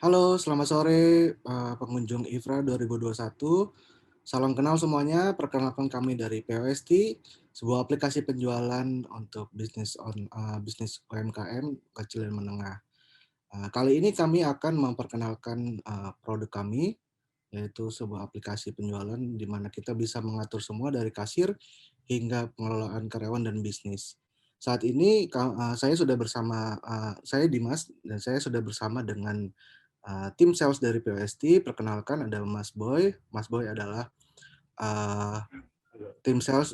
Halo, selamat sore pengunjung IFRA 2021. Salam kenal semuanya, perkenalkan kami dari POST, sebuah aplikasi penjualan untuk bisnis UMKM kecil dan menengah. Kali ini kami akan memperkenalkan produk kami, yaitu sebuah aplikasi penjualan di mana kita bisa mengatur semua dari kasir hingga pengelolaan karyawan dan bisnis. Saat ini saya Dimas dan saya sudah bersama dengan tim sales dari POST. Perkenalkan ada Mas Boy. Mas Boy adalah uh, tim sales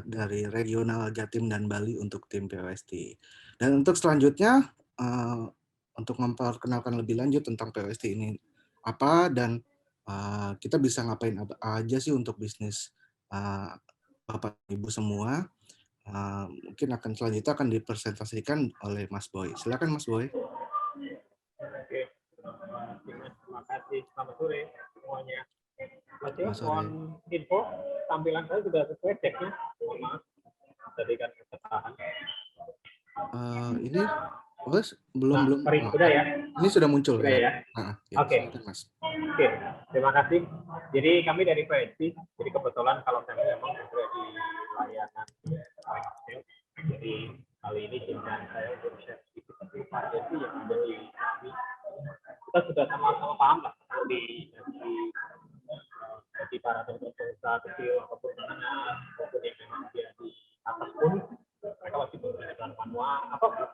dari regional Jatim dan Bali untuk tim POST. Dan untuk selanjutnya, untuk memperkenalkan lebih lanjut tentang POST ini apa dan kita bisa ngapain apa aja sih untuk bisnis Bapak Ibu semua. Mungkin selanjutnya akan dipresentasikan oleh Mas Boy. Silakan Mas Boy. Oke, terima kasih. Selamat sore semuanya. Mas Yo, Selamat sore. mohon info tampilan saya sudah sesuai ceknya. Mohon maaf, tadi kan kesalahan. Ini belum Nah, belum sorry, sudah ya? ini sudah muncul Sudah ya. ya? Ya, Oke. silakan Mas. Oke, terima kasih. Jadi kami dari PSC, jadi kebetulan kalau kami memang berada di layanan sales. Jadi kali ini tim dan saya berusaha sedikit Pak Jesse yang ada di kami. Kita sudah sama-sama paham lah bagi para pengusaha kecil ataupun menengah maupun yang memang dia di atas pun mereka masih menggunakan manual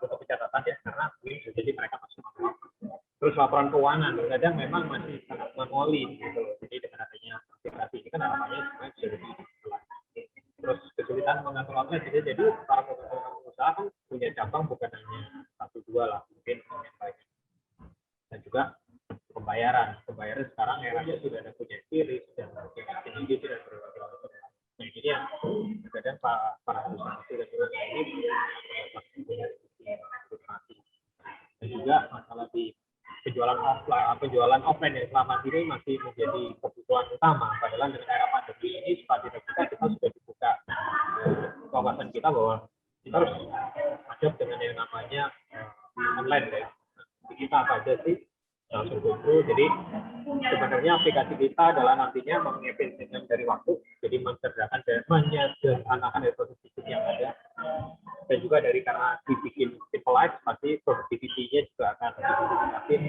butuh pencatatan ya karena jadi mereka masih manual. Terus laporan keuangan kadang memang masih sangat manuali gitu loh. Jadi dengan adanya aplikasi ini kan harapannya semuanya bisa lebih jelas. Terus kesulitan mengatur outlet jadi para pengusaha kan punya cabang bukan hanya satu dua lah mungkin yang banyak. Dan juga pembayaran sekarang eranya sudah ada punya kiri sudah punya tinggi sudah berbagai macam. Nah ini yang kadang para pengusaha kecil dan ini dan juga masalah di penjualan offline yang selama ini masih menjadi kebutuhan utama. Padahal dengan era pandemi ini setelah kita sudah dibuka wawasan kita bahwa kita harus masuk dengan yang namanya online ya. Kita apa aja sih langsung go. Jadi sebenarnya aplikasi kita adalah nantinya mengefisienkan dari waktu, jadi menyederhanakan dari proses bisnis yang ada, dan juga dari karena dibikin simplified, pasti productivity-nya juga akan lebih ditingkatin.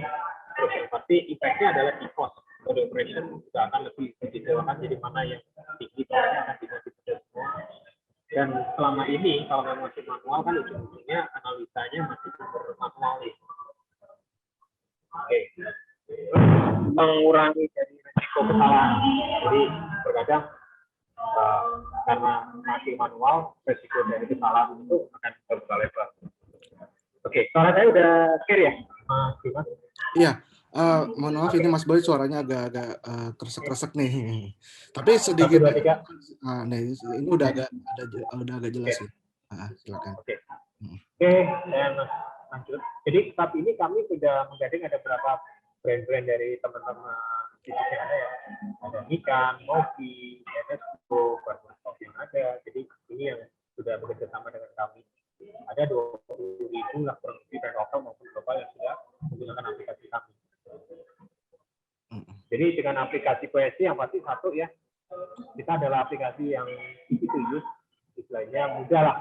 Terus yang pasti impact-nya adalah di cost, for the operation juga akan lebih didetailkan, jadi mana yang tinggi cost-nya akan dikonsider semua. Dan selama ini kalau memang masih manual kan ujung-ujungnya analisanya masih manual nih. Oke. Mengurangi dari risiko kesalahan. Jadi terkadang karena masih manual, risiko dari kesalahan itu akan terbuka lebar. Oke, suara saya udah clear ya, Mas Dimas? Iya, mohon maaf ini Mas Boy suaranya agak-agak kresek-kresek nih. Tapi sedikit. 1, 2, 3. Nah, ini udah agak jelas sih. Silakan. Oke, Mas lanjut. Jadi saat ini kami sudah menggandeng ada berapa brand-brand dari teman-teman bisnis yang ada ya. Ada Nikan, Mobi, Enesco, Barbershop yang ada. Jadi ini yang sudah bekerja sama dengan kami. Ada 20.000 lah kurang lebih brand lokal maupun global yang sudah menggunakan aplikasi kami. Jadi dengan aplikasi POST yang pasti satu ya, kita adalah aplikasi yang easy to use, istilahnya mudah lah.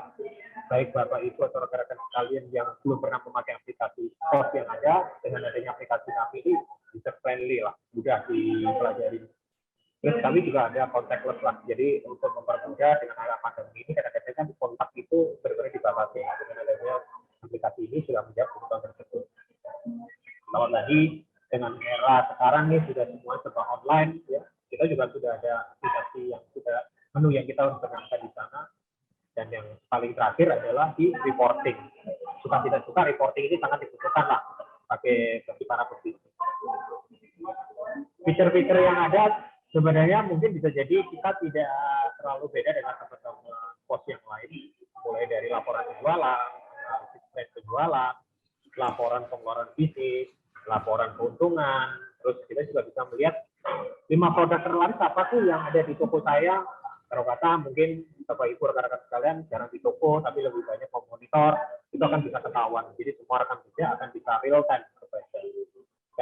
Baik Bapak Ibu atau rekan-rekan sekalian yang belum pernah memakai aplikasi POS yang ada, dengan adanya aplikasi kami ini user friendly lah, mudah dipelajari. Terus kami juga ada contactless lah, jadi untuk mempermudah dengan era pandemi ini kadang-kadang kan kontak itu benar-benar dibatasi. Dengan adanya aplikasi ini sudah menjawab kebutuhan tersebut. Kalau tadi dengan era sekarang nih sudah semua serba online ya, kita juga sudah ada aplikasi yang sudah menu yang kita harus perkenalkan di sana. Dan yang paling terakhir adalah di reporting. Suka tidak suka reporting ini sangat dibutuhkan lah bagi para pebisnis. Fitur-fitur yang ada sebenarnya mungkin bisa jadi kita tidak terlalu beda dengan teman-teman pos yang lain. Mulai dari laporan penjualan, penjualan, laporan pengeluaran bisnis, laporan keuntungan. Terus kita juga bisa melihat 5 produk terlaris apa sih yang ada di toko saya. Kalau kata mungkin Bapak Ibu rekan-rekan sekalian jarang di toko tapi lebih banyak memonitor, itu akan bisa ketahuan. Jadi semua rekan kerja akan bisa real time.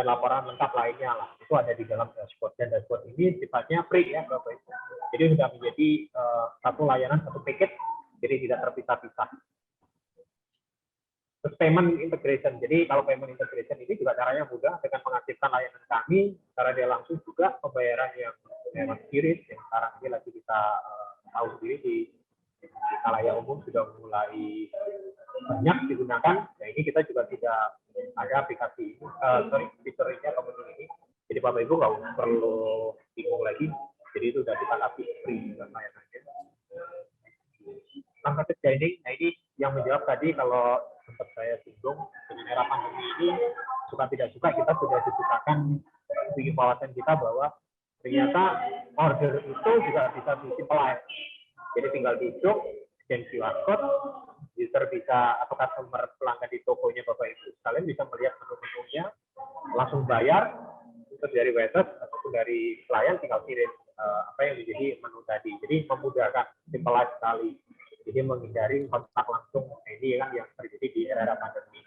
dan laporan lengkap lainnya lah. Itu ada di dalam dashboard, dan dashboard ini sifatnya free ya Bapak Ibu. Jadi sudah menjadi satu layanan, satu paket, jadi tidak terpisah-pisah. Terus payment integration. Jadi kalau payment integration ini juga caranya mudah dengan mengaktifkan layanan kami, cara dia langsung juga pembayaran yang lewat QRIS yang sekarang ini lagi kita tahu sendiri di khalayak umum sudah mulai banyak digunakan. Nah ini kita juga tidak ada aplikasi fiturnya kemudian ini. Jadi Bapak Ibu nggak perlu bingung lagi. Jadi itu sudah kita kasih free juga layanannya. Langkah ketiga ini, nah ini yang menjawab tadi kalau sempat saya singgung dengan era pandemi ini, suka tidak suka kita sudah dibukakan di wawasan kita bahwa ternyata order itu juga bisa disimplifikasi. Jadi tinggal duduk, scan QR code, user bisa atau customer pelanggan di tokonya Bapak Ibu sekalian bisa melihat menu-menunya, langsung bayar, itu dari waiters ataupun dari pelayan tinggal kirim apa yang menjadi menu tadi. Jadi memudahkan, simple sekali. Jadi menghindari kontak langsung. Ini kan yang terjadi di era pandemi.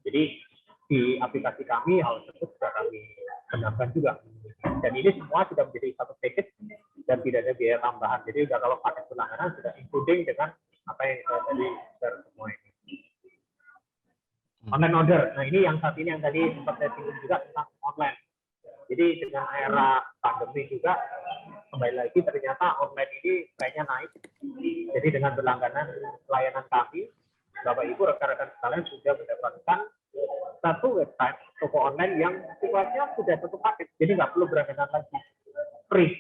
Jadi di aplikasi kami hal tersebut sudah kami benarkan juga. Dan ini semua sudah menjadi satu package dan tidak ada biaya tambahan. Jadi udah kalau paket berlangganan sudah including dengan apa yang saya tadi share semua ini. Online order. Nah ini yang saat ini yang tadi sempat saya singgung juga tentang online. Jadi dengan era pandemi juga kembali lagi ternyata online ini kayaknya naik. Jadi dengan berlangganan layanan kami, Bapak Ibu rekan-rekan sekalian sudah mendapatkan satu website toko online yang sifatnya sudah satu paket, jadi nggak perlu berlangganan lagi, free.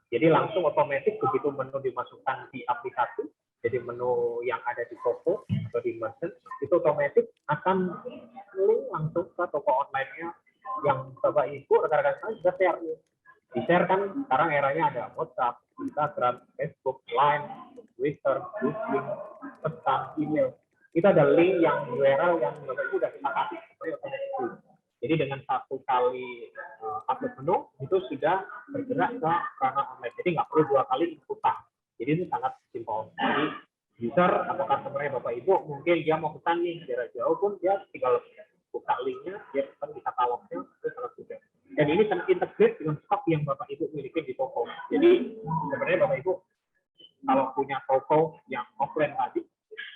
Jadi langsung otomatis begitu menu dimasukkan di aplikasi, jadi menu yang ada di toko atau di merchant itu otomatis akan link langsung ke toko online-nya yang Bapak Ibu rekan-rekan sekalian sudah share. Di-share kan sekarang eranya ada WhatsApp, Instagram, Facebook, Line, Twitter, Google, pesan, email. Itu ada link yang URL yang Bapak Ibu sudah kita kasih. Jadi dengan satu kali upload menu itu sudah bergerak ke ranah online. Jadi nggak perlu dua kali inputan. Jadi itu sangat simpel. Jadi user atau customer Bapak Ibu mungkin dia mau pesan nih jarak jauh pun dia tinggal buka linknya, dia pesan di katalognya, itu sangat mudah. Dan ini terintegrate dengan stok yang Bapak Ibu miliki di toko. Jadi sebenarnya Bapak Ibu kalau punya toko yang offline tadi,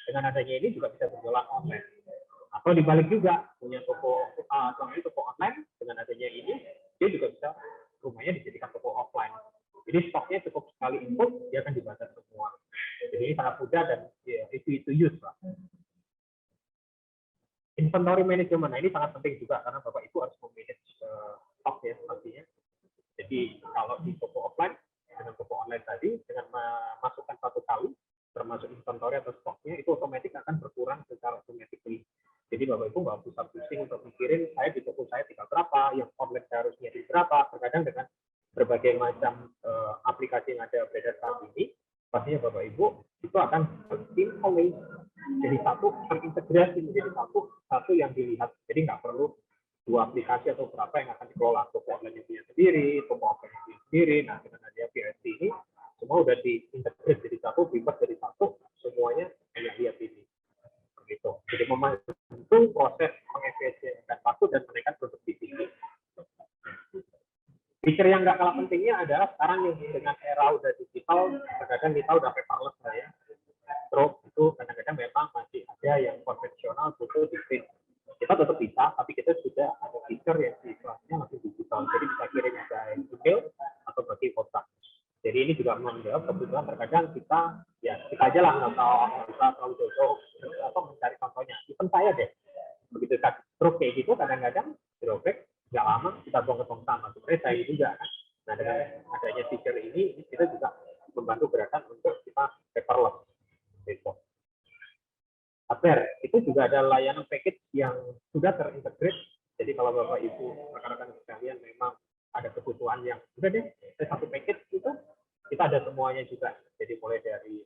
dengan adanya ini juga bisa berjualan online. Atau dibalik juga punya toko toko online, dengan adanya ini dia juga bisa rumahnya dijadikan toko offline. Jadi stoknya cukup sekali input, dia akan dibaca semua. Jadi ini sangat mudah dan easy to use, Pak. Inventory management, nah ini sangat penting juga karena Bapak Ibu harus memanage stok ya pastinya. Jadi kalau di toko offline dengan toko online tadi dengan memasukkan satu kali termasuk inventory atau stoknya itu otomatis akan berkurang secara otomatis. Jadi Bapak Ibu nggak usah pusing untuk mikirin saya di toko saya tinggal berapa, yang online saya harus nyari berapa. Terkadang dengan berbagai macam aplikasi yang ada beredar saat ini, pastinya Bapak Ibu itu akan simple jadi satu terintegrasi menjadi satu yang dilihat. Jadi nggak perlu dua aplikasi atau berapa yang akan dikelola toko online yang punya sendiri, toko offline yang punya sendiri. Nah dengan adanya PST ini semua udah diintegrasi jadi satu, bebas jadi satu, semuanya hanya lihat ini. Begitu. Jadi membantu proses mengefisienkan waktu dan menaikkan produktivitas. Feature yang nggak kalah pentingnya adalah sekarang yang dengan era udah digital, kadang-kadang kita udah paperless lah ya. Stroke itu kadang-kadang memang masih ada yang konvensional butuh di print. Kita tetap bisa, tapi kita sudah ada feature yang sifatnya masih digital. Jadi bisa kirim ke email atau bagi WhatsApp. Jadi ini juga menjawab kebutuhan terkadang kita aja lah nggak usah terlalu jauh atau mencari contohnya. Even saya deh, begitu stroke kayak gitu kadang-kadang dirobek nggak lama kita buang ke tong sampah. Sebenarnya saya juga kan. Nah dengan adanya feature ini kita juga membantu gerakan untuk kita paperless. Gitu. Hardware itu juga ada layanan package yang sudah terintegrate. Jadi kalau Bapak Ibu rekan-rekan sekalian memang ada kebutuhan yang sudah deh satu package itu kita ada semuanya juga. Jadi mulai dari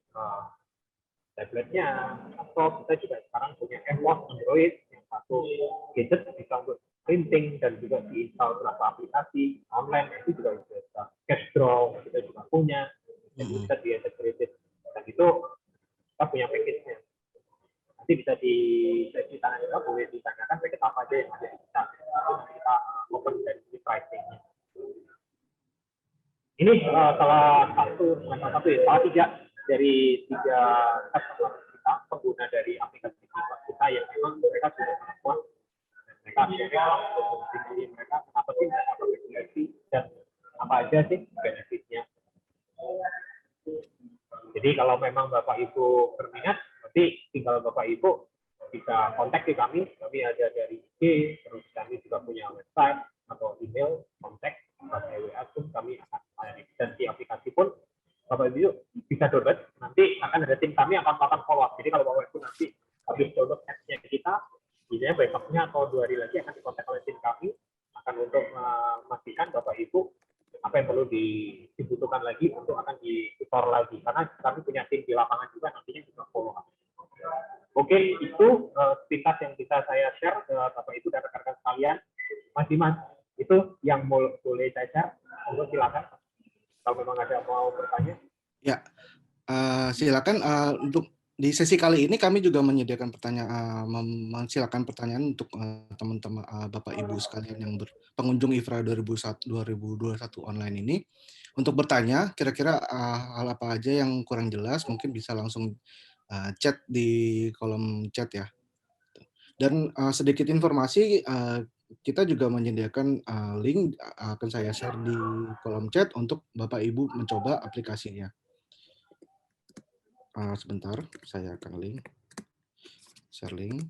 tabletnya atau kita juga sekarang punya MWOS Android yang satu gadget bisa untuk printing dan juga diinstal beberapa aplikasi online itu juga bisa. Cash draw kita juga punya dan bisa diintegrated dan itu kita punya package-nya. Nanti bisa di sesi tanya jawab boleh ditanyakan paket apa aja yang ada di kita. Kita Ini salah satu, salah tiga dari tiga customer kita, pengguna dari aplikasi kita yang memang mereka sudah puas dan mereka akhirnya untuk mereka kenapa sih mereka berregulasi dan apa aja sih benefitnya. Jadi kalau memang Bapak Ibu berminat, nanti tinggal Bapak Ibu bisa kontak ke kami ada dari IG, terus kami juga punya website atau email, kontak, atau WA pun kami akan melayani. Dan di aplikasi pun Bapak Ibu bisa download, nanti akan ada tim kami akan melakukan follow up. Jadi kalau Bapak Ibu nanti habis download apps-nya kita, biasanya besoknya atau 2 hari lagi akan dikontak oleh tim kami, akan untuk memastikan Bapak Ibu apa yang perlu dibutuhkan lagi untuk akan di-store lagi. Karena kami punya tim di lapangan juga nantinya juga follow up. Oke, itu pintas yang bisa saya share ke Bapak Ibu dan rekan-rekan sekalian. Mas Dimas, itu yang boleh saya share. Untuk silakan. Kalau memang ada mau bertanya. Ya, silakan untuk di sesi kali ini kami juga menyediakan silakan pertanyaan untuk teman-teman Bapak Ibu sekalian yang pengunjung IFRA 2021 online ini untuk bertanya kira-kira hal apa aja yang kurang jelas mungkin bisa langsung chat di kolom chat ya. Dan sedikit informasi kita juga menyediakan link akan saya share di kolom chat untuk Bapak Ibu mencoba aplikasinya. Sebentar, saya akan share link.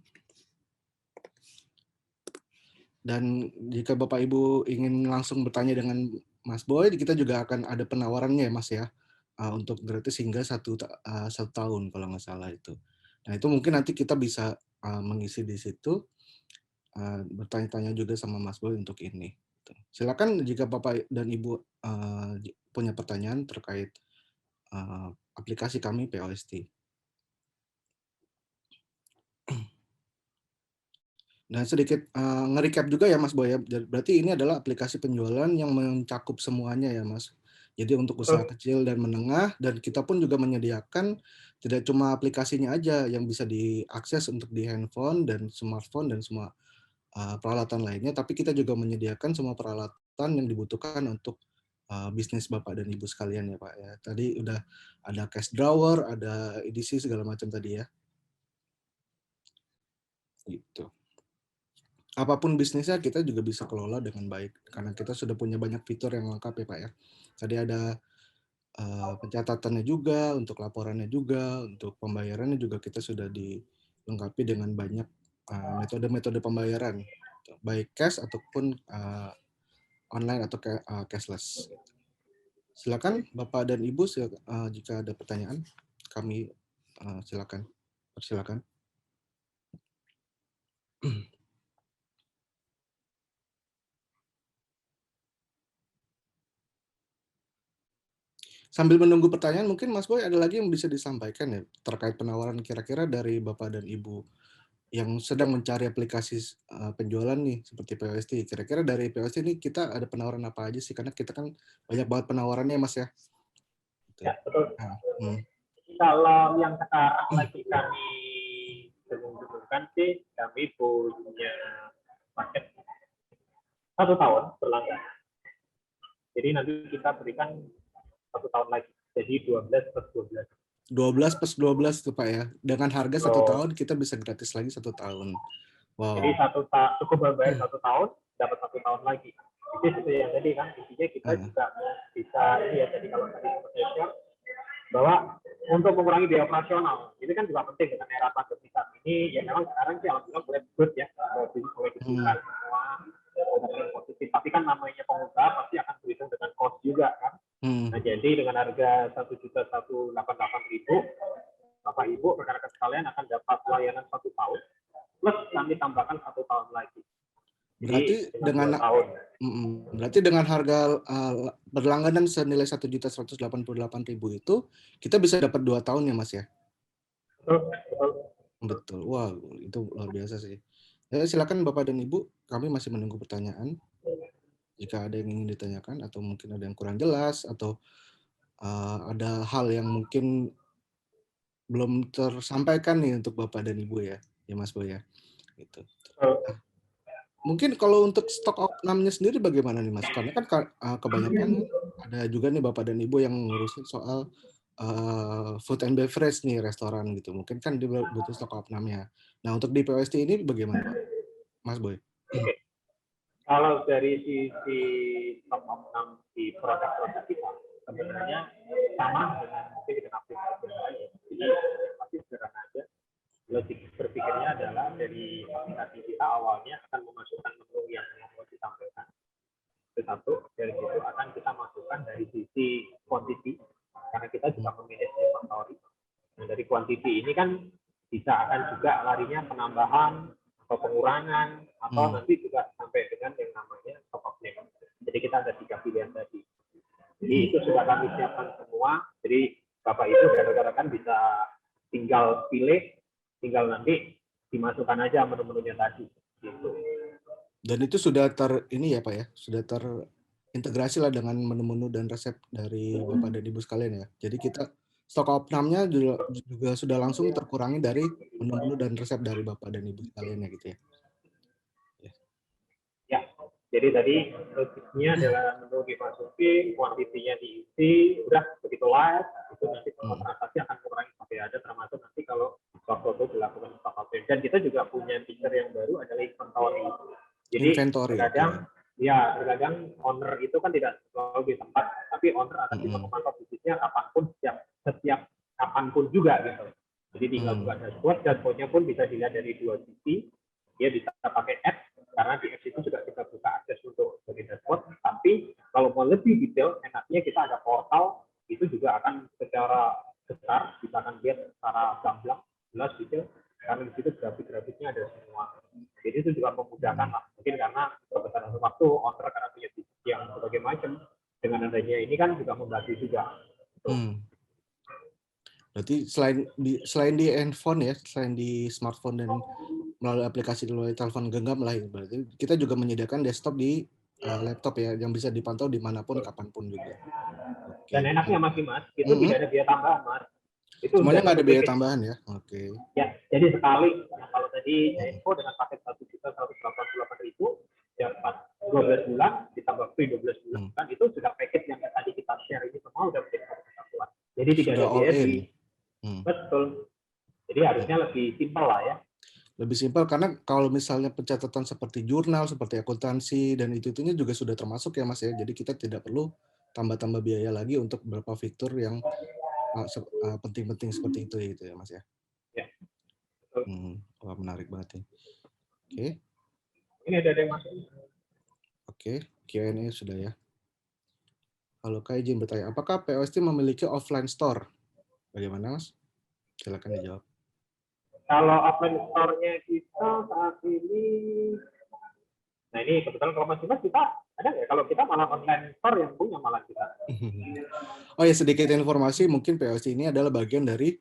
Dan jika Bapak Ibu ingin langsung bertanya dengan Mas Boy, kita juga akan ada penawarannya ya Mas ya, untuk gratis hingga satu tahun kalau nggak salah itu. Nah itu mungkin nanti kita bisa mengisi di situ, bertanya-tanya juga sama Mas Boy untuk ini. Silakan jika Bapak dan Ibu punya pertanyaan terkait aplikasi kami POST. Dan sedikit nge-recap juga ya Mas Boy ya. Berarti ini adalah aplikasi penjualan yang mencakup semuanya ya Mas. Jadi untuk usaha kecil dan menengah, dan kita pun juga menyediakan tidak cuma aplikasinya aja yang bisa diakses untuk di handphone dan smartphone dan semua peralatan lainnya, tapi kita juga menyediakan semua peralatan yang dibutuhkan untuk bisnis Bapak dan Ibu sekalian ya Pak ya. Tadi udah ada cash drawer, ada edisi segala macam tadi ya. Gitu. Apapun bisnisnya kita juga bisa kelola dengan baik karena kita sudah punya banyak fitur yang lengkap ya Pak ya. Tadi ada pencatatannya juga, untuk laporannya juga, untuk pembayarannya juga kita sudah dilengkapi dengan banyak metode-metode pembayaran, baik cash ataupun online atau cashless. Silakan Bapak dan Ibu jika ada pertanyaan, kami silakan. Persilakan. Sambil menunggu pertanyaan, mungkin Mas Boy ada lagi yang bisa disampaikan ya terkait penawaran kira-kira dari Bapak dan Ibu yang sedang mencari aplikasi penjualan nih seperti POST. Kira-kira dari POST ini kita ada penawaran apa aja sih? Karena kita kan banyak banget penawarannya Mas ya. Ya, betul. Nah, Kalau yang sekarang lagi kami dengung-dengungkan sih, kami punya paket 1 tahun berlangganan. Jadi nanti kita berikan 1 tahun lagi. Jadi 12 plus 12. 12 plus 12 itu Pak ya. Dengan harga 1 tahun kita bisa gratis lagi 1 tahun. Wow. Jadi cukup bayar 1 tahun, dapat 1 tahun lagi. Itu yang tadi kan intinya kita juga bisa ini ya, jadi kalau tadi saya bahwa untuk mengurangi biaya operasional ini kan juga penting dengan era pandemi saat ini. Ya memang sekarang sih alhamdulillah boleh good ya, boleh dibuka semua positif. Tapi kan namanya pengusaha pasti akan berhitung dengan cost juga kan. Nah jadi dengan harga 1.188.000, Bapak Ibu rekan-rekan sekalian akan dapat layanan 1 tahun plus kami tambahkan 1 tahun lagi. Berarti dengan harga berlangganan senilai 1.188.000 itu kita bisa dapat 2 tahun ya Mas ya? Betul. Wah, itu luar biasa sih. Ya, silakan Bapak dan Ibu, kami masih menunggu pertanyaan. Jika ada yang ingin ditanyakan atau mungkin ada yang kurang jelas atau ada hal yang mungkin belum tersampaikan nih untuk Bapak dan Ibu ya Mas Boy ya. Gitu. Mungkin kalau untuk stok namanya sendiri bagaimana nih Mas? Karena kan kebanyakan ada juga nih Bapak dan Ibu yang ngurusin soal food and beverage nih, restoran gitu. Mungkin kan dia butuh stok opnamnya. Nah, untuk di POST ini bagaimana Pak? Mas Boy? Oke. Kalau dari sisi top of enam di produk-produk kita, sebenarnya sama dengan mungkin dengan aplikasi yang lain. Jadi yang pasti sederhana aja. Logik berpikirnya adalah dari aplikasi kita awalnya akan memasukkan menu yang mau ditampilkan. Itu satu, dari situ akan kita masukkan dari sisi quantity, karena kita juga memanage inventory. Nah, dari quantity ini kan bisa akan juga larinya penambahan atau pengurangan atau nanti juga sampai dengan yang namanya top up name. Jadi kita ada 3 pilihan tadi. Jadi itu sudah kami siapkan semua. Jadi Bapak Ibu dan rekan-rekan bisa tinggal pilih, tinggal nanti dimasukkan aja menu-menunya tadi. Gitu. Dan itu sudah ini ya Pak ya, sudah terintegrasi lah dengan menu-menu dan resep dari Bapak dan Ibu sekalian ya. Jadi kita stok opnamnya juga sudah langsung terkurangi dari menu-menu dan resep dari Bapak dan Ibu sekalian ya gitu ya. Ya, jadi tadi logiknya adalah menu dimasuki, kuantitinya diisi, udah begitu live, itu nanti transaksi akan mengurangi sampai ada, termasuk nanti kalau waktu itu dilakukan stock option. Dan kita juga punya feature yang baru adalah inventory. Jadi Inventory, terkadang owner itu kan tidak selalu di tempat, tapi owner akan bisa memantau bisnisnya kapanpun, setiap kapanpun juga gitu. Jadi tinggal buka dashboard, dashboardnya pun bisa dilihat dari dua sisi. Dia bisa pakai apps, karena di apps itu juga kita buka akses untuk sebagai dashboard. Tapi kalau mau lebih detail, enaknya kita ada portal, itu juga akan secara besar, kita akan lihat secara gamblang, jelas detail, karena di situ grafik-grafiknya ada semua. Jadi itu juga memudahkan lah. Mungkin karena kebetulan waktu owner karena punya bisnis yang berbagai macam, dengan adanya ini kan juga membantu juga. Berarti selain di handphone ya, selain di smartphone dan melalui aplikasi melalui telepon genggam lah, berarti kita juga menyediakan desktop di laptop ya, yang bisa dipantau dimanapun, kapanpun juga. Oke. Dan enaknya Mas, itu tidak ada biaya tambahan Mas. Itu semuanya nggak ada biaya tambahan ya? Oke. Ya, jadi sekali. Nah, kalau tadi info dengan paket 1.188.000 dapat 12 bulan ditambah free 12 bulan, itu sudah paket yang tadi kita share ini semua sudah menjadi satu kesatuan. Jadi tidak ada biaya di betul. Jadi harusnya lebih simpel lah ya. Lebih simpel karena kalau misalnya pencatatan seperti jurnal, seperti akuntansi dan itu-itunya juga sudah termasuk ya Mas ya. Jadi kita tidak perlu tambah-tambah biaya lagi untuk beberapa fitur yang penting-penting seperti itu gitu ya Mas ya. Ya. Wah, menarik banget ya. Oke. Ini ada yang masuk. Oke, Q&A sudah ya. Halo Kak, izin bertanya, apakah POST memiliki offline store? Bagaimana Mas? Silakan dijawab. Kalau offline store-nya kita saat ini, nah ini kebetulan kalau Mas Dimas kita ada nggak? Kalau kita malah online store yang punya malah kita. Oh ya, sedikit informasi, mungkin POST ini adalah bagian dari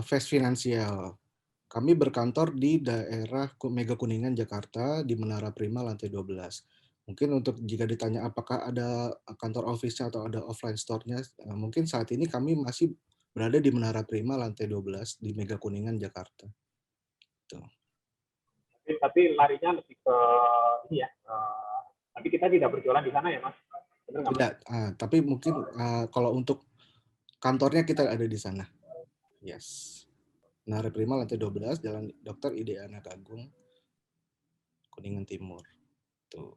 Fast Financial. Kami berkantor di daerah Mega Kuningan, Jakarta, di Menara Prima, lantai 12. Mungkin untuk jika ditanya apakah ada kantor office-nya atau ada offline store-nya, mungkin saat ini kami masih berada di Menara Prima, lantai 12, di Mega Kuningan, Jakarta. Tuh. Tapi larinya lebih ke ini ya, tapi kita tidak berjualan di sana ya Mas? Tidak, tapi mungkin kalau untuk kantornya kita ada di sana. Yes. Menara Prima, lantai 12, Jalan Dr. Ideana Agung, Kuningan Timur. Tuh.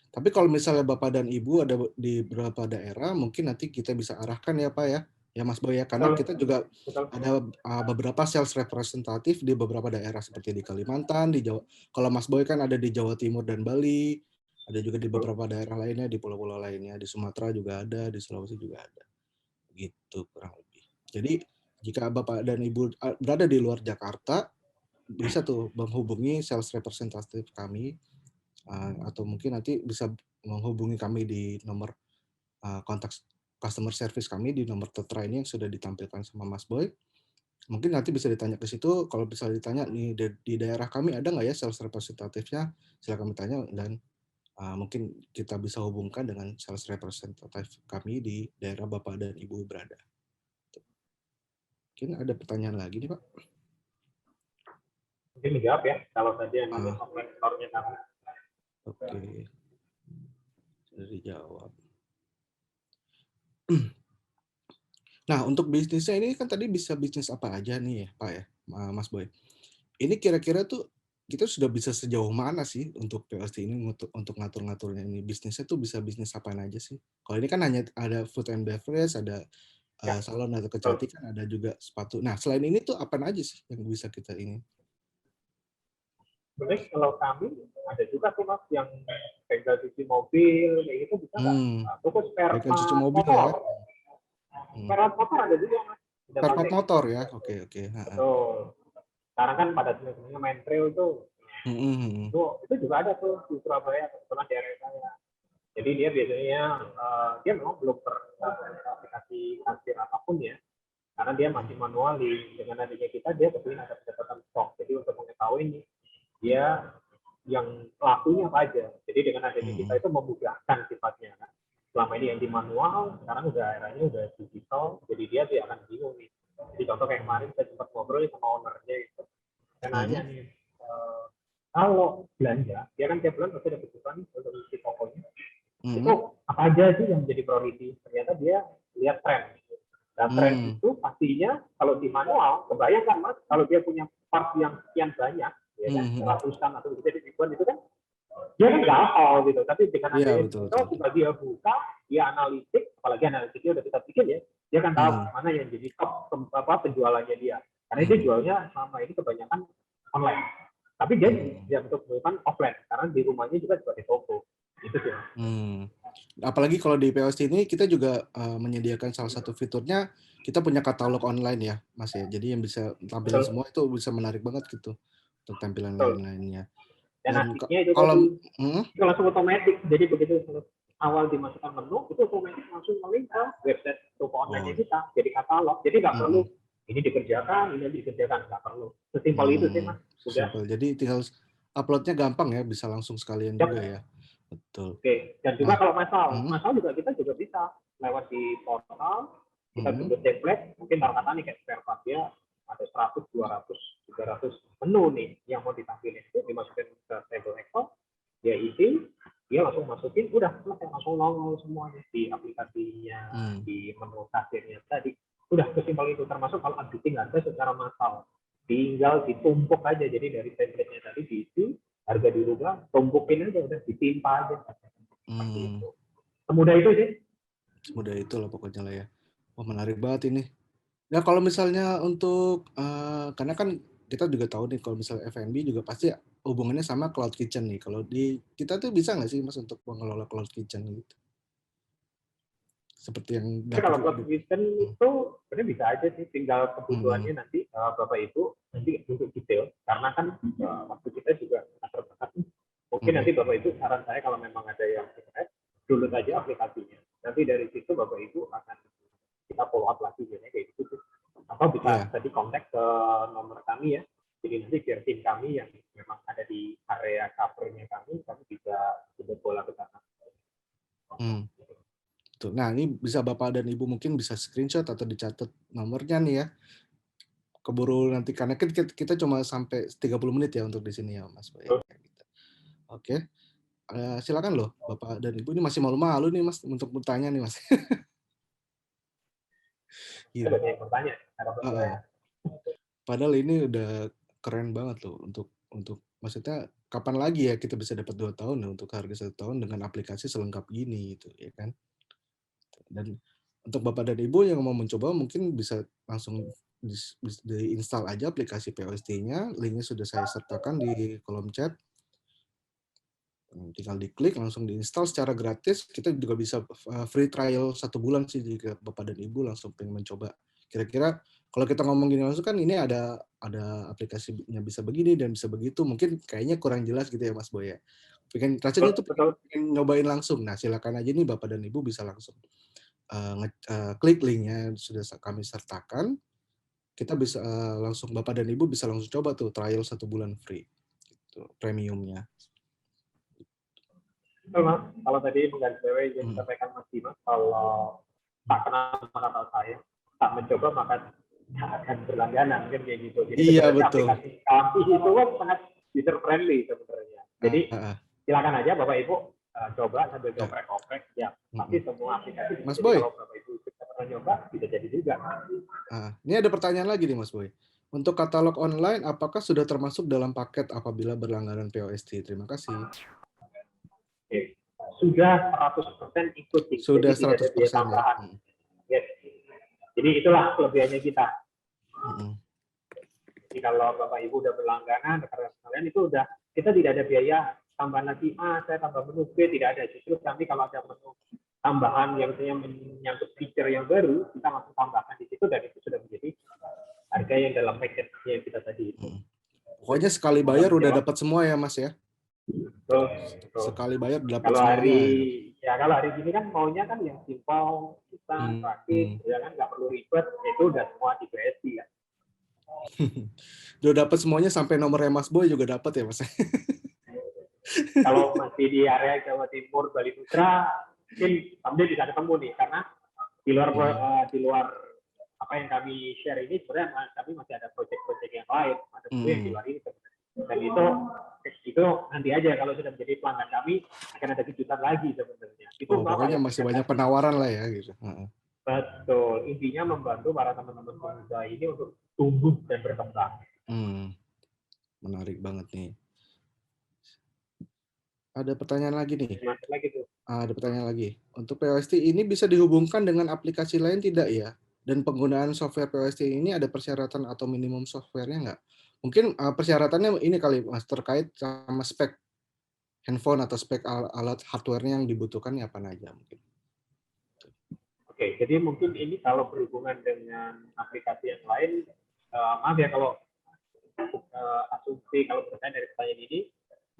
Tapi kalau misalnya Bapak dan Ibu ada di beberapa daerah, mungkin nanti kita bisa arahkan ya Pak ya Mas Boy ya, karena kita juga ada beberapa sales representatif di beberapa daerah seperti di Kalimantan, di Jawa. Kalau Mas Boy kan ada di Jawa Timur dan Bali, ada juga di beberapa daerah lainnya, di pulau-pulau lainnya, di Sumatera juga ada, di Sulawesi juga ada. Gitu kurang lebih. Jadi jika Bapak dan Ibu berada di luar Jakarta, bisa tuh menghubungi sales representatif kami, atau mungkin nanti bisa menghubungi kami di nomor kontak customer service kami di nomor tertera ini yang sudah ditampilkan sama Mas Boy. Mungkin nanti bisa ditanya ke situ. Kalau bisa ditanya nih di daerah kami ada nggak ya sales representatifnya, silakan bertanya dan mungkin kita bisa hubungkan dengan sales representatif kami di daerah Bapak dan Ibu berada. Mungkin ada pertanyaan lagi nih Pak? Mungkin menjawab ya, kalau tadi yang offline store-nya kami. Oke. Sudah dijawab. Nah, untuk bisnisnya ini kan tadi bisa bisnis apa aja nih ya, Pak ya, Mas Boy. Ini kira-kira tuh kita sudah bisa sejauh mana sih untuk PLT ini untuk ngatur-ngaturnya ini bisnisnya tuh bisa bisnis apaan aja sih? Kalau ini kan hanya ada food and beverage, ada Ya, salon atau betul. kecantikan, ada juga sepatu. Nah, selain ini tuh apaan aja sih yang bisa kita ini? Sebenarnya kalau kami ada juga tuh Mas yang bengkel cuci mobil kayak gitu bisa nggak? Hmm, Nah, toko spare bengkel cuci part mobil ya. motor. Hmm. Spare part motor ada juga Mas. Udah Spare part pakai. motor ya. Oke, oke. Betul. Sekarang kan pada sebenarnya main trail tuh Hmm. itu juga ada tuh di Surabaya kebetulan di area saya. Jadi dia biasanya dia memang belum aplikasi kasir apapun ya, karena dia masih manual dengan adanya kita dia kepingin ada pencatatan stok. Jadi untuk mengetahui nih dia yang lakunya apa aja. Jadi dengan adanya kita itu memudahkan sifatnya kan. Selama ini yang di manual, sekarang udah eranya udah digital, jadi dia tuh akan bingung nih. Jadi contoh kayak kemarin saya sempat ngobrol sama ownernya gitu, saya nanya nih, kalau belanja, dia kan tiap bulan pasti ada kebutuhan untuk isi tokonya. Itu apa aja sih yang menjadi priority? Ternyata dia lihat tren. Dan tren itu pastinya kalau di manual, kebayangkan Mas, kalau dia punya part yang sekian banyak, ya kan, ratusan atau bisa ribuan itu kan, dia kan nggak hafal gitu. Tapi dengan Iya, adanya betul, digital, betul. tinggal dia buka, dia analitik, apalagi analitiknya udah kita bikin ya, dia kan tahu mana yang jadi top penjualannya dia. Karena dia jualnya selama ini kebanyakan online. Tapi dia tidak untuk melakukan offline, karena di rumahnya juga sebagai toko. Itu sih. Apalagi kalau di POST ini kita juga menyediakan salah satu fiturnya, kita punya katalog online ya, Mas ya. Jadi yang bisa tampilan semua itu bisa menarik banget gitu untuk tampilan lain-lainnya. Dan Dan asiknya itu kalau tadi itu langsung otomatis. Jadi begitu awal dimasukkan menu itu otomatis langsung melink ke website toko online kita. Jadi katalog. Jadi nggak perlu ini dikerjakan, ini dikerjakan, nggak perlu. Sesimpel itu sih Mas. Sudah. Simple. Jadi tinggal uploadnya gampang ya, bisa langsung sekalian Yep. juga ya. Betul. Oke. Dan juga kalau masal juga kita juga bisa lewat di portal. Kita buat template, mungkin kata nih kayak spare part ya ada 100, 200, 300 menu nih yang mau ditampilin itu dimasukin ke table Excel, dia isi, dia langsung masukin, udah selesai langsung nongol semuanya di aplikasinya, di menu kasirnya tadi. Udah sesimpel itu, termasuk kalau updating harga secara massal. Tinggal ditumpuk aja, jadi dari template-nya tadi diisi, harga dirubah, tumpukin aja, udah ditimpa aja. Seperti itu. Semudah itu sih. Semudah itu lah pokoknya lah ya. Wah, menarik banget ini. Nah, kalau misalnya untuk, karena kan kita juga tahu nih kalau misalnya F&B juga pasti hubungannya sama cloud kitchen nih. Kalau di kita tuh bisa nggak sih Mas untuk mengelola cloud kitchen gitu? Seperti yang Tapi kalau dapur. cloud kitchen itu sebenarnya bisa aja sih, tinggal kebutuhannya nanti Bapak Ibu nanti untuk detail, karena kan waktu kita juga terbatas. Mungkin nanti Bapak Ibu saran saya kalau memang ada yang internet, download aja aplikasinya. Nanti dari situ Bapak Ibu akan kita follow up lagi biasanya kayak gitu. Atau bisa tadi kontak ke nomor kami ya. Jadi nanti biar tim kami yang memang ada di area covernya kami bisa jemput bola ke sana. Nah, ini bisa Bapak dan Ibu mungkin bisa screenshot atau dicatat nomornya nih ya. Keburu nanti karena kita cuma sampai 30 menit ya untuk di sini ya Mas. Oke. Silakan loh Bapak dan Ibu, ini masih malu-malu nih Mas untuk bertanya nih Mas. Ada banyak yang bertanya. Padahal ini udah keren banget loh untuk maksudnya kapan lagi ya kita bisa dapat 2 tahun ya untuk harga 1 tahun dengan aplikasi selengkap gini gitu ya kan. Dan untuk Bapak dan Ibu yang mau mencoba mungkin bisa langsung di-install aja aplikasi POST-nya, linknya sudah saya sertakan di kolom chat. Tinggal diklik langsung diinstal secara gratis. Kita juga bisa free trial 1 bulan sih jika Bapak dan Ibu langsung pengen mencoba. Kira-kira kalau kita ngomong gini langsung kan ini ada aplikasinya bisa begini dan bisa begitu, mungkin kayaknya kurang jelas gitu ya Mas Boy ya. Rasanya tuh pengen nyobain langsung. Nah, silakan aja nih Bapak dan Ibu bisa langsung klik linknya sudah kami sertakan. Kita bisa langsung Bapak dan Ibu bisa langsung coba tuh trial 1 bulan free gitu, premiumnya. Kalau tadi menggarisbawahi yang disampaikan Mas Dimas, kalau tak kenal kata saya, tak mencoba maka tak akan berlangganan kan kayak gitu. Jadi iya, sebenarnya betul. aplikasi kami itu kan sangat user friendly sebenarnya. Jadi silakan aja Bapak Ibu coba sambil Ya. oprek-oprek ya. Tapi semua aplikasi Mas jadi Boy, kalau Bapak Ibu sudah pernah nyoba bisa jadi juga. ini ada pertanyaan lagi nih Mas Boy. Untuk katalog online, apakah sudah termasuk dalam paket apabila berlangganan POST? Terima kasih. Oke. Sudah 100% including, Sudah jadi tidak ada biaya 100% ya. tambahan. Yes. Jadi itulah kelebihannya kita. Jadi kalau Bapak Ibu udah berlangganan, rekan-rekan sekalian itu udah, kita tidak ada biaya tambahan lagi, saya tambah menu B, tidak ada. Justru nanti kalau ada menu tambahan yang menyangkut feature yang baru, kita langsung tambahkan di situ dan itu sudah menjadi harga yang dalam package yang kita tadi itu. Pokoknya sekali bayar udah dapat semua ya Mas ya? Betul. Sekali bayar dapat Kalau semuanya. kalau hari gini kan maunya kan yang simpel, kita praktis, ya kan nggak perlu ribet, itu udah semua di BSI ya. Udah dapat semuanya sampai nomornya Mas Boy juga dapat ya Mas. Kalau masih di area Jawa Timur, Bali Putra, mungkin someday bisa ketemu nih, karena di luar apa yang kami share ini sebenarnya kami masih ada proyek-proyek yang lain, ada yang di luar ini sebenarnya. Dan itu nanti aja kalau sudah menjadi pelanggan kami akan ada kejutan lagi sebenarnya. Itu pokoknya masih banyak penawaran lah ya gitu. Betul, intinya membantu para teman-teman pengusaha ini untuk tumbuh dan berkembang. Menarik banget nih. Ada pertanyaan lagi nih. Ada pertanyaan lagi. Untuk POST ini bisa dihubungkan dengan aplikasi lain tidak ya? Dan penggunaan software POST ini ada persyaratan atau minimum softwarenya nggak? Mungkin persyaratannya ini kali Mas, terkait sama spek handphone atau spek alat hardware-nya yang dibutuhkan apa aja mungkin. Oke, jadi mungkin ini kalau berhubungan dengan aplikasi yang lain, maaf ya kalau asumsi kalau berkaitan dari pertanyaan ini,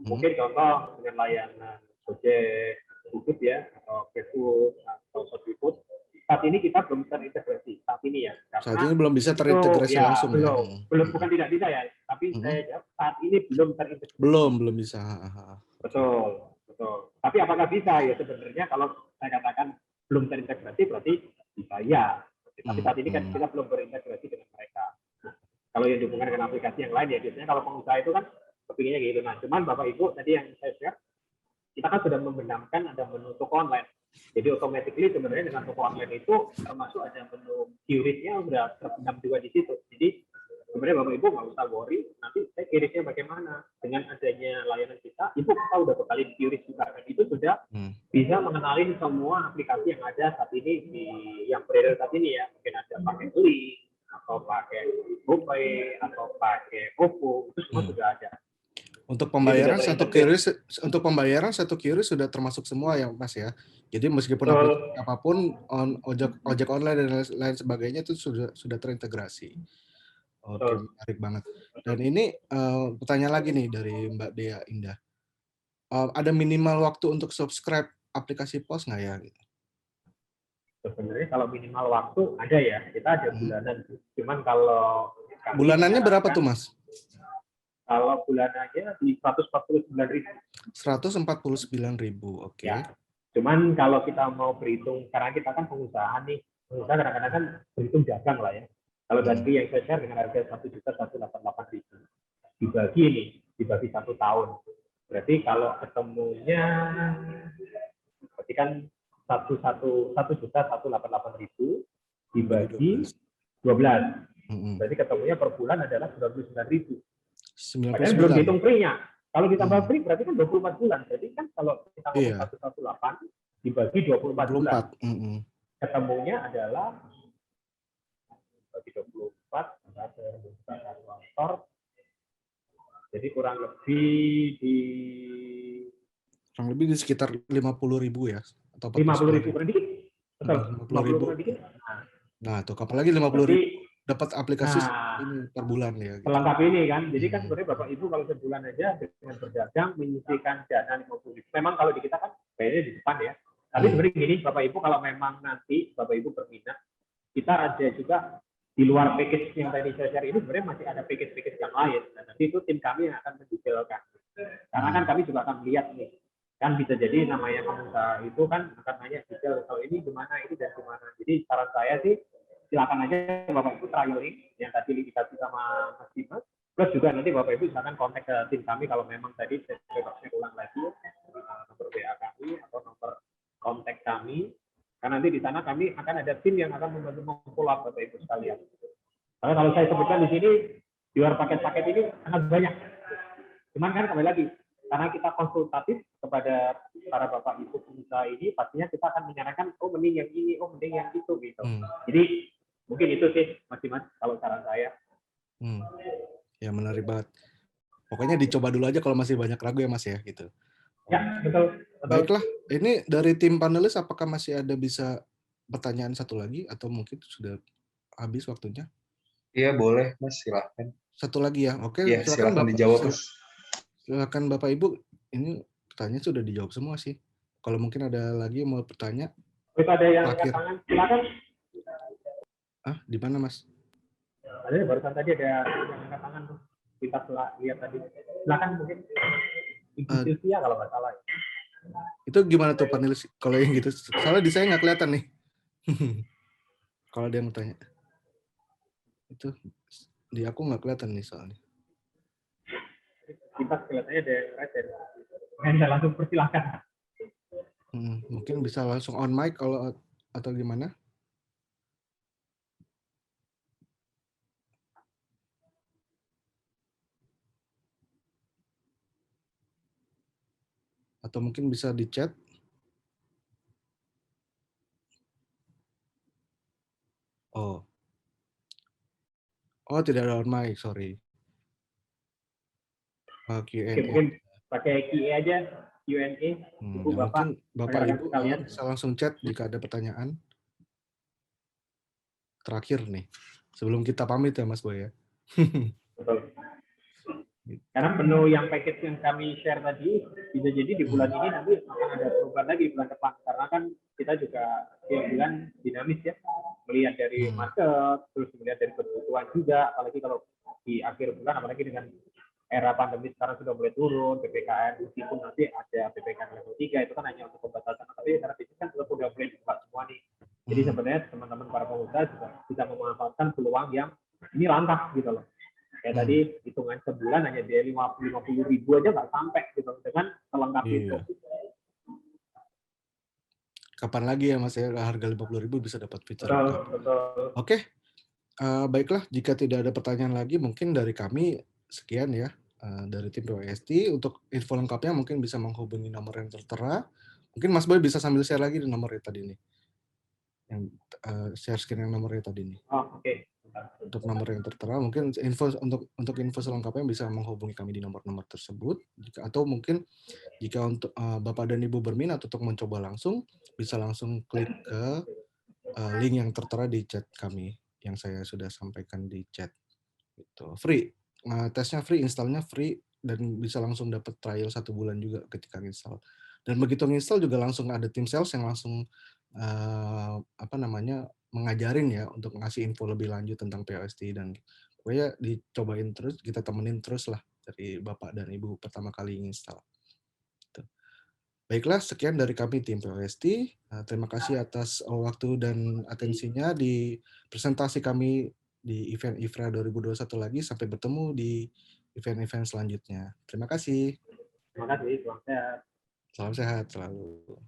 mungkin contoh dengan layanan Gojek, YouTube ya, atau Facebook, atau Shopee. Saat ini kita belum terintegrasi, saat ini ya. Saat ini belum bisa terintegrasi ya, langsung belum, bukan tidak bisa ya, tapi saya jawab saat ini belum terintegrasi. Belum bisa. Betul. Tapi apakah bisa ya sebenarnya kalau saya katakan belum terintegrasi berarti bisa ya. Tapi saat ini kan kita belum berintegrasi dengan mereka. Nah, kalau yang dihubungkan dengan aplikasi yang lain ya biasanya kalau pengusaha itu kan kepinginnya gitu. Nah, cuman Bapak Ibu tadi yang saya share, kita kan sudah membenamkan ada menu toko online. Jadi automatically sebenarnya dengan toko online itu termasuk ada menu QRIS-nya udah terbenam juga di situ. Jadi sebenarnya Bapak Ibu nggak usah worry, nanti saya QRIS-nya bagaimana. Dengan adanya layanan kita, Ibu kita udah bekalin QRIS juga. Dan itu sudah bisa mengenalin semua aplikasi yang ada saat ini, yang beredar saat ini ya. Mungkin ada pakai Link, atau pakai GoPay, atau pakai OVO, itu semua sudah ada. Untuk pembayaran satu QRIS sudah termasuk semua ya Mas ya. Jadi meskipun apapun ojek online dan lain sebagainya itu sudah terintegrasi. Oke, menarik banget. Dan ini pertanyaan lagi nih dari Mbak Dea Indah. Ada minimal waktu untuk subscribe aplikasi POS nggak ya? Sebenarnya kalau minimal waktu ada ya, kita ada bulanan. Cuman kalau bulanannya berapa tuh Mas? Kalau bulanannya di 149.000. 149.000, oke. Ya. Cuman kalau kita mau berhitung, karena kita kan pengusaha nih, pengusaha kadang-kadang kan berhitung dagang lah ya. Kalau tadi yang saya share dengan harga 1.188.000 dibagi 1 tahun. Berarti kalau ketemunya, berarti kan 1.188.000 dibagi 12. Berarti ketemunya per bulan adalah 99.000. Padahal belum dihitung free-nya. Kalau ditambah free berarti kan 24 bulan. Jadi kan kalau kita ngomong 118 dibagi 24 bulan. Ketemunya adalah bagi 24 kalkulator. Jadi kurang lebih di sekitar 50.000 ya atau 50.000 per dikit. Betul. 50.000 per dikit. Nah, tuh apalagi 50.000 dapat aplikasi ini per bulan ya. Gitu. Pelengkap ini kan. Jadi kan sebenarnya Bapak Ibu kalau sebulan aja dengan berdagang menyisihkan dana 50.000. Memang kalau di kita kan kayaknya di depan ya. Tapi sebenarnya gini Bapak Ibu kalau memang nanti Bapak Ibu berminat, kita ada juga di luar package yang tadi saya share ini sebenarnya masih ada package-package yang lain. Dan nanti itu tim kami yang akan mendetailkan. Karena kan kami juga akan melihat nih. Kan bisa jadi namanya pengusaha itu kan akan nanya detail kalau ini gimana, ini dan gimana. Jadi saran saya sih silakan aja Bapak Ibu trialing yang tadi dikasih sama Mas Dimas. Plus juga nanti Bapak Ibu silakan kontak ke tim kami kalau memang tadi saya ulang lagi nomor WA kami kami, karena nanti di sana kami akan ada tim yang akan membantu memfollow up Bapak Ibu sekalian. Karena kalau saya sebutkan di sini, di luar paket-paket ini sangat banyak. Cuman kan kembali lagi, karena kita konsultatif kepada para Bapak Ibu pengusaha ini, pastinya kita akan menyarankan, oh mending yang ini, oh mending yang itu gitu. Jadi mungkin itu sih Mas Dimas kalau saran saya. Ya menarik banget. Pokoknya dicoba dulu aja kalau masih banyak ragu ya Mas ya gitu. Ya, betul. Baiklah, ini dari tim panelis apakah masih ada bisa pertanyaan satu lagi atau mungkin sudah habis waktunya? Iya boleh Mas, silahkan. Satu lagi ya, oke. Iya, Silakan silakan dijawab Mas. Silakan Bapak Ibu, ini pertanyaan sudah dijawab semua sih. Kalau mungkin ada lagi yang mau bertanya. Bisa ada yang angkat tangan, silakan. Di mana Mas? Ada barusan tadi ada yang angkat tangan tuh. Kita lihat tadi. Silakan mungkin. Ibu Sylvia kalau nggak salah. Itu gimana tuh panelis kalau yang gitu? Soalnya di saya nggak kelihatan nih. Kalau dia mau tanya. Itu di aku nggak kelihatan nih soalnya. Kita kelihatannya ada yang Anda langsung persilahkan. Mungkin bisa langsung on mic kalau atau gimana? Atau mungkin bisa di chat. Oh, tidak ada on mic, sorry. Q&A. Mungkin pakai Q&A aja, Q&A. Mungkin Bapak Ibu bisa langsung chat jika ada pertanyaan. Terakhir nih, sebelum kita pamit ya Mas Boy ya. Betul. Karena menu yang package yang kami share tadi, bisa jadi di bulan ini nanti akan ada perubahan lagi di bulan depan. Karena kan kita juga tiap bulan dinamis ya. Melihat dari market, terus melihat dari kebutuhan juga. Apalagi kalau di akhir bulan, apalagi dengan era pandemi sekarang sudah mulai turun, PPKM, meskipun nanti ada PPKM level 3, itu kan hanya untuk pembatasan. Tapi karena bisnis kan sudah mulai dibuka semua nih. Jadi sebenarnya teman-teman para pengusaha juga bisa memanfaatkan peluang yang ini langka gitu loh. Kayak tadi hitungan sebulan hanya dia 50.000 aja nggak sampai gitu dengan selengkap itu. Kapan lagi ya Mas ya harga 50.000 bisa dapat fitur lengkap. Betul. Oke. Baiklah, jika tidak ada pertanyaan lagi mungkin dari kami sekian ya dari tim PWST. Untuk info lengkapnya mungkin bisa menghubungi nomor yang tertera. Mungkin Mas Boy bisa sambil share lagi di nomornya tadi nih. Yang share screen yang nomornya tadi nih. Oke. Untuk nomor yang tertera, mungkin untuk info selengkapnya bisa menghubungi kami di nomor-nomor tersebut. Atau mungkin jika untuk Bapak dan Ibu berminat untuk mencoba langsung, bisa langsung klik ke link yang tertera di chat kami yang saya sudah sampaikan di chat. Itu free, tesnya free, installnya free, dan bisa langsung dapat trial 1 bulan juga ketika install. Dan begitu install juga langsung ada tim sales yang langsung mengajarin ya untuk ngasih info lebih lanjut tentang POST, dan pokoknya dicobain terus, kita temenin terus lah dari Bapak dan Ibu pertama kali install. Gitu. Baiklah, sekian dari kami tim POST. Terima kasih atas waktu dan atensinya di presentasi kami di event IFRA 2021 lagi. Sampai bertemu di event-event selanjutnya. Terima kasih. Terima kasih. Salam sehat. Salam sehat selalu.